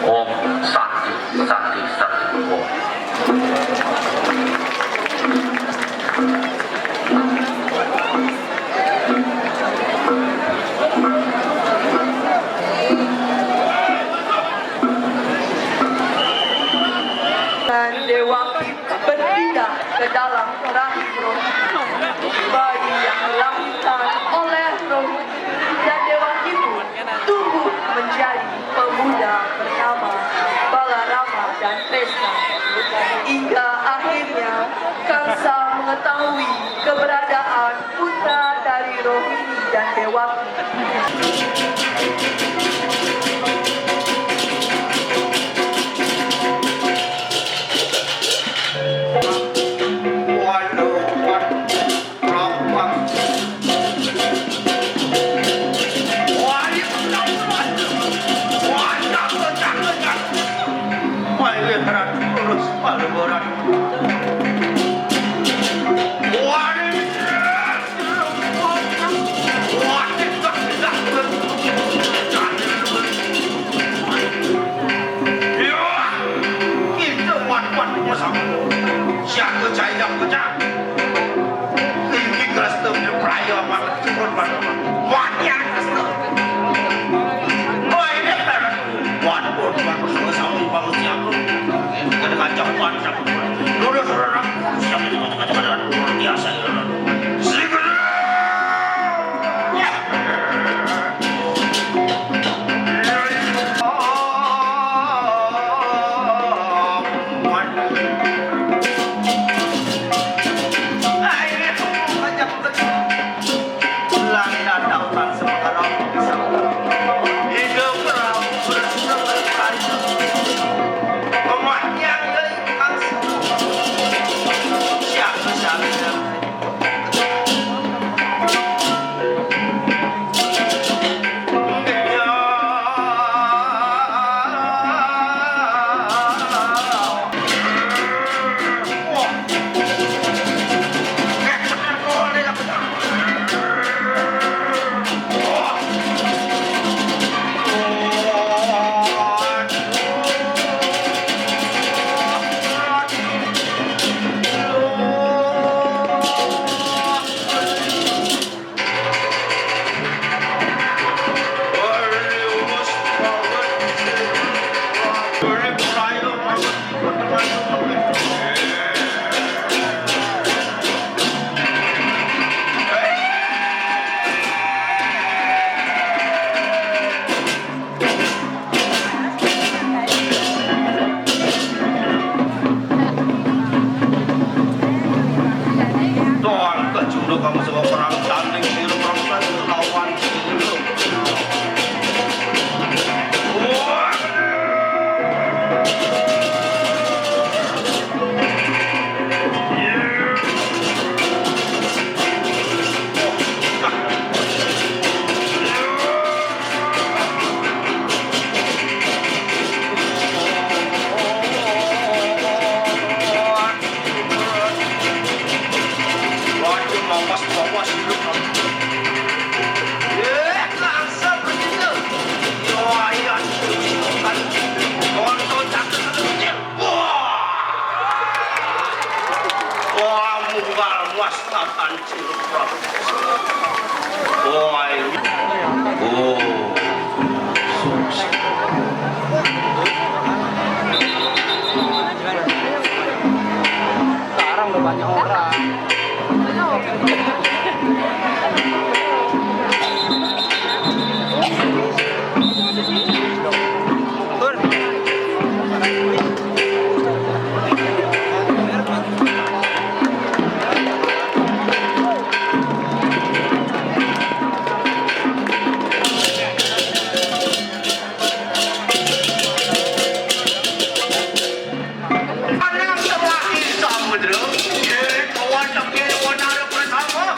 Om Santi Santi Om. ke dalam rahim Rohini. Bayi yang dilahirkan oleh Rohini dan Dewaki pun tumbuh menjadi pemuda bernama Balarama dan Tresna. Hingga akhirnya Kamsa mengetahui keberadaan putra dari Rohini dan Dewaki. Kamu semua perang tanding biru perang lawan biru. Sekarang udah banyak orang. Kawan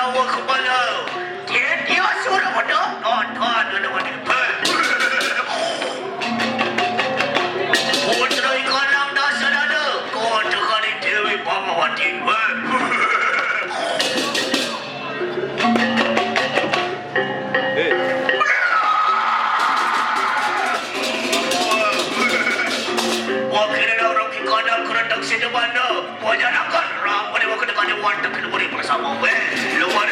Rawa kepala. Dia suruh bodoh. Tuan ada mana? Putra ikalang dah sadada. Kau cakap ni Dewi Pamawati. Wah kira dah orang kikadang kerendak sini mana? Wajah nakal. Ramai dia waktu dekat dia wanita kena beri bersama. Lebar.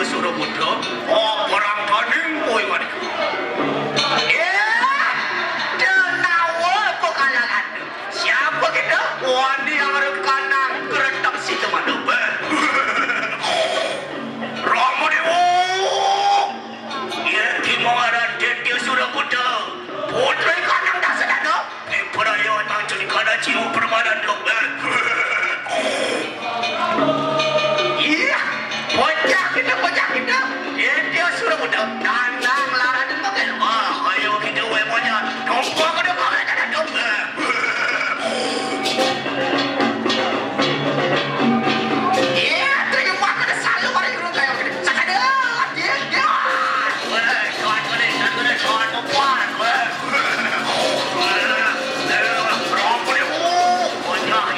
Suruh putra, orang tanding boy mana? Denawa kau kalangan. Siapa kita? Wani yang ada kanan kerentak situ mana? Rama dewa. Ya timaran dia suruh putra. Putra kanan dah sedar tu. Peraya tak jadi kanan cium permanen tu. Pojak kita. Dia suruh muda. Kandang lara dia pakai. Ayo kita wemonya. Nombor ke depan ada nombor. Terima kasih selalu pada guru kayu. Sakada. Dia. Kawan perempuan. Pojak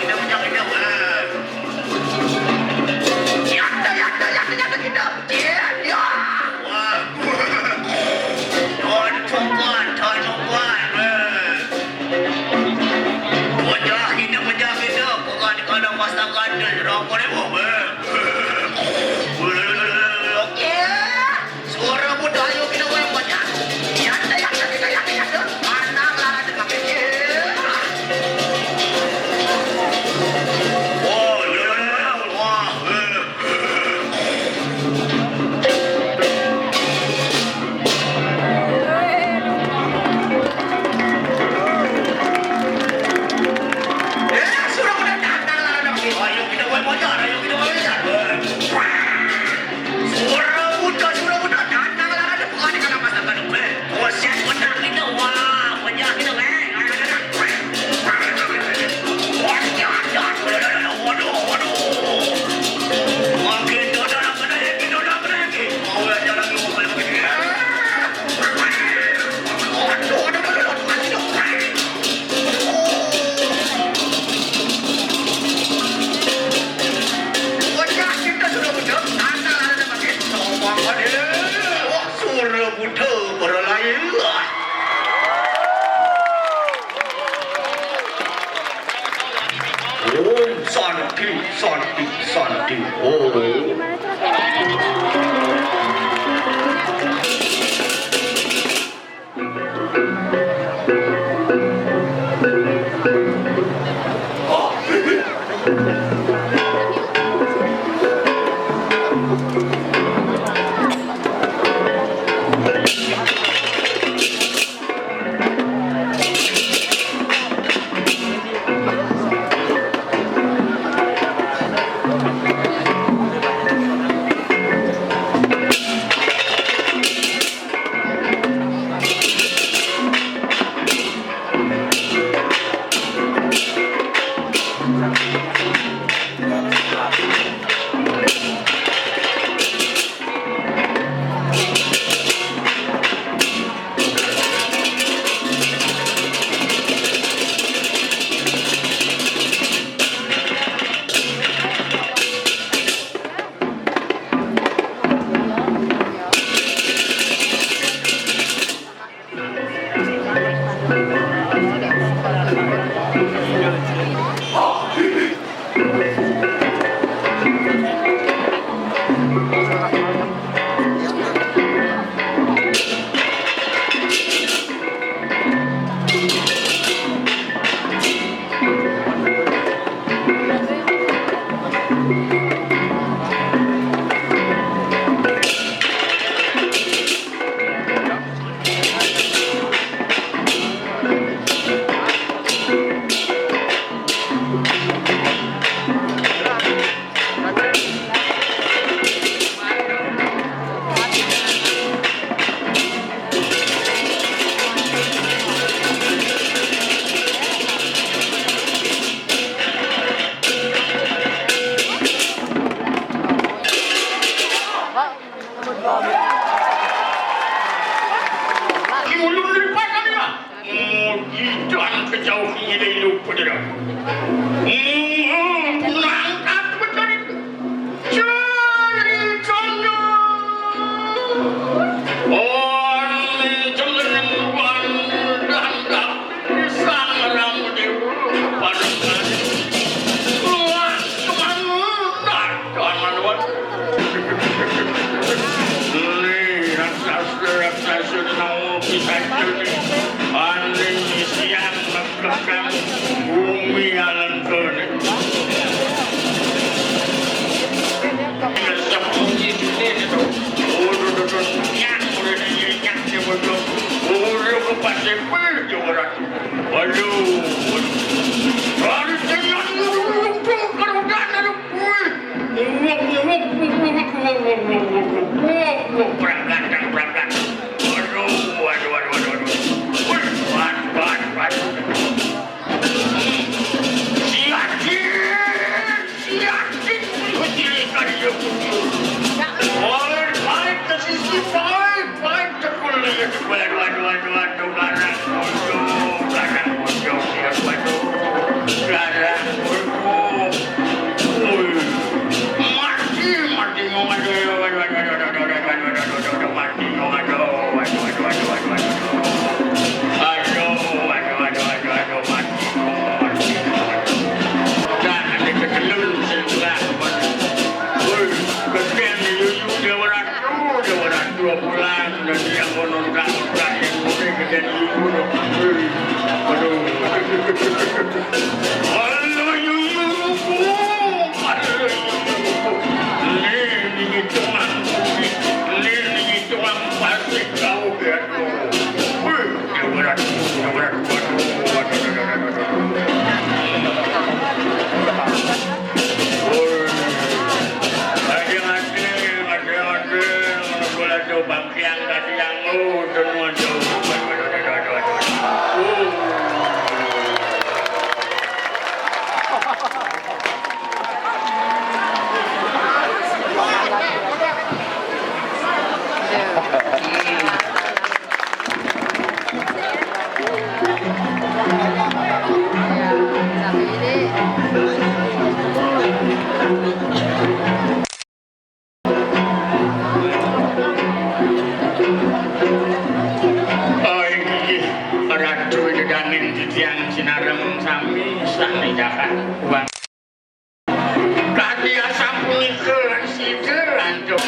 Om Santi, Santi, Santi. Oh. sami sanidakan uang kaki sampun kelan sideran jok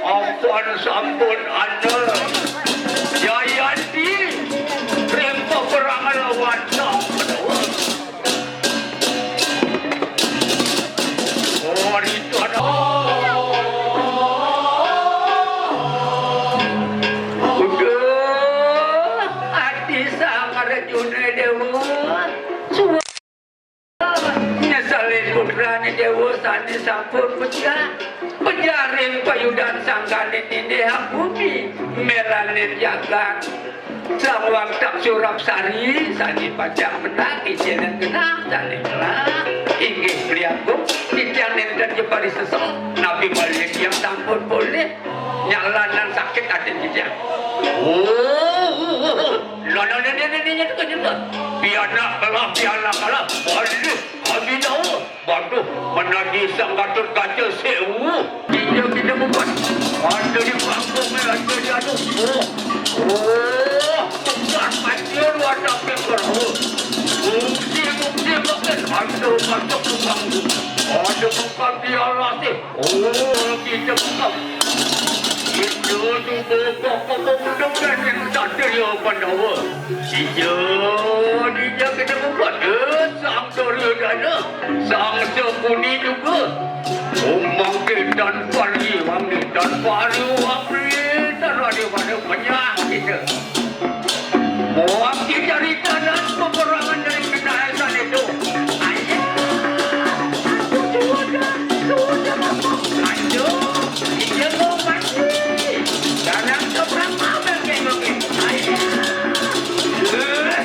Ampun sampun anda Jayanti Rempa perangan lawan Oh itu ada Udah hati sangat junai dewa Nyesalin putranya dewa sani sampun pecah Penjaring payudan sangganin ini hak bumi melanin jagat Sawang tak surap sari Sani pajak menang Ijalan genang Sani kelak Inggih beliaku Ijalan dan jepari sesel Nabi balik yang sampun boleh Nyalanan sakit ada jejak Nona-nona-nona itu kan juga Piana kalah Balik Kami tahu Batu menadi sang gatur kaca sewu Dia kita membuat Ada di kampung Ada di aduh Bukan macam Ada pekerahu Bukti makan Ada masuk tukang Ada bukan biarlah sih kita bukan Itu tubuh mudah-mudahan yang tak teria pandawa Dia kita bukan Sang teria dana Sang sepuni juga Umangkit dan pari wangi Dan pari wangi Dan ada pada banyak kita Mewakil cerita